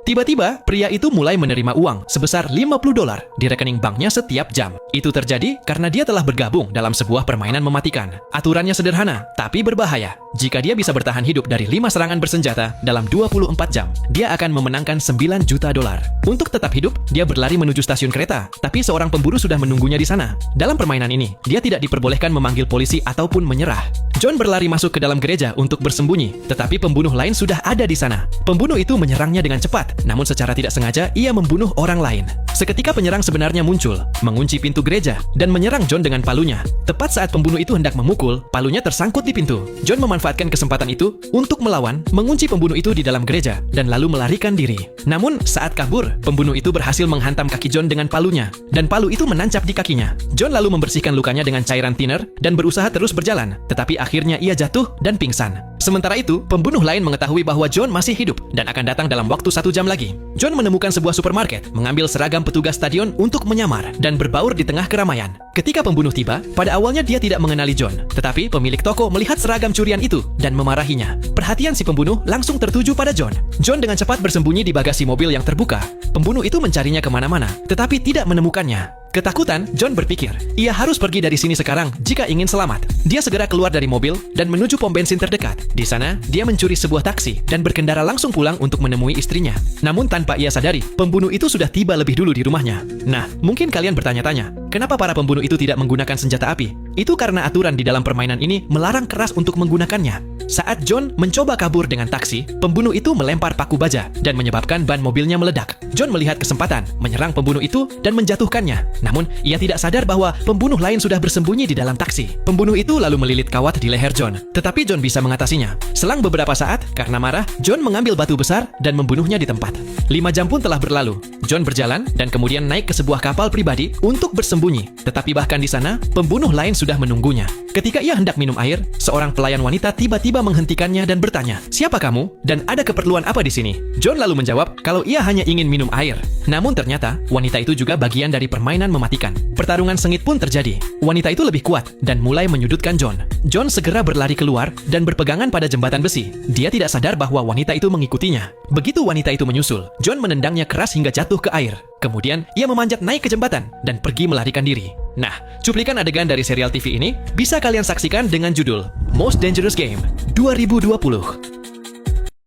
Tiba-tiba, pria itu mulai menerima uang sebesar $50 di rekening banknya setiap jam. Itu terjadi karena dia telah bergabung dalam sebuah permainan mematikan. Aturannya sederhana, tapi berbahaya. Jika dia bisa bertahan hidup dari 5 serangan bersenjata dalam 24 jam, dia akan memenangkan $9 juta. Untuk tetap hidup, dia berlari menuju stasiun kereta, tapi seorang pemburu sudah menunggunya di sana. Dalam permainan ini, dia tidak diperbolehkan memanggil polisi ataupun menyerah. John berlari masuk ke dalam gereja untuk bersembunyi, tetapi pembunuh lain sudah ada di sana. Pembunuh itu menyerangnya dengan cepat, namun secara tidak sengaja ia membunuh orang lain. Seketika penyerang sebenarnya muncul, mengunci pintu gereja, dan menyerang John dengan palunya. Tepat saat pembunuh itu hendak memukul, palunya tersangkut di pintu. John memanfaatkan kesempatan itu untuk melawan, mengunci pembunuh itu di dalam gereja, dan lalu melarikan diri. Namun, saat kabur, pembunuh itu berhasil menghantam kaki John dengan palunya, dan palu itu menancap di kakinya. John lalu membersihkan lukanya dengan cairan thinner, dan berusaha terus berjalan, tetapi akhirnya ia jatuh dan pingsan. Sementara itu, pembunuh lain mengetahui bahwa John masih hidup dan akan datang dalam waktu 1 jam lagi. John menemukan sebuah supermarket, mengambil seragam petugas stadion untuk menyamar, dan berbaur di tengah keramaian. Ketika pembunuh tiba, pada awalnya dia tidak mengenali John, tetapi pemilik toko melihat seragam curian itu dan memarahinya. Perhatian si pembunuh langsung tertuju pada John. John dengan cepat bersembunyi di bagasi mobil yang terbuka. Pembunuh itu mencarinya kemana-mana, tetapi tidak menemukannya. Ketakutan, John berpikir, ia harus pergi dari sini sekarang jika ingin selamat. Dia segera keluar dari mobil dan menuju pom bensin terdekat. Di sana, dia mencuri sebuah taksi dan berkendara langsung pulang untuk menemui istrinya. Namun tanpa ia sadari, pembunuh itu sudah tiba lebih dulu di rumahnya. Nah, mungkin kalian bertanya-tanya, kenapa para pembunuh itu tidak menggunakan senjata api? Itu karena aturan di dalam permainan ini melarang keras untuk menggunakannya. Saat John mencoba kabur dengan taksi, pembunuh itu melempar paku baja dan menyebabkan ban mobilnya meledak. John melihat kesempatan, menyerang pembunuh itu dan menjatuhkannya. Namun, ia tidak sadar bahwa pembunuh lain sudah bersembunyi di dalam taksi. Pembunuh itu lalu melilit kawat di leher John, tetapi John bisa mengatasinya. Selang beberapa saat, karena marah, John mengambil batu besar dan membunuhnya di tempat. 5 jam pun telah berlalu. John berjalan dan kemudian naik ke sebuah kapal pribadi untuk bersembunyi. Tetapi bahkan di sana, pembunuh lain sudah menunggunya. Ketika ia hendak minum air, seorang pelayan wanita tiba-tiba menghentikannya dan bertanya, "Siapa kamu? Dan ada keperluan apa di sini?" John lalu menjawab kalau ia hanya ingin minum air. Namun ternyata, wanita itu juga bagian dari permainan mematikan. Pertarungan sengit pun terjadi. Wanita itu lebih kuat dan mulai menyudutkan John. John segera berlari keluar dan berpegangan pada jembatan besi. Dia tidak sadar bahwa wanita itu mengikutinya. Begitu wanita itu menyusul, John menendangnya keras hingga jatuh ke air. Kemudian, ia memanjat naik ke jembatan dan pergi melarikan diri. Nah, cuplikan adegan dari serial TV ini bisa kalian saksikan dengan judul Most Dangerous Game 2020.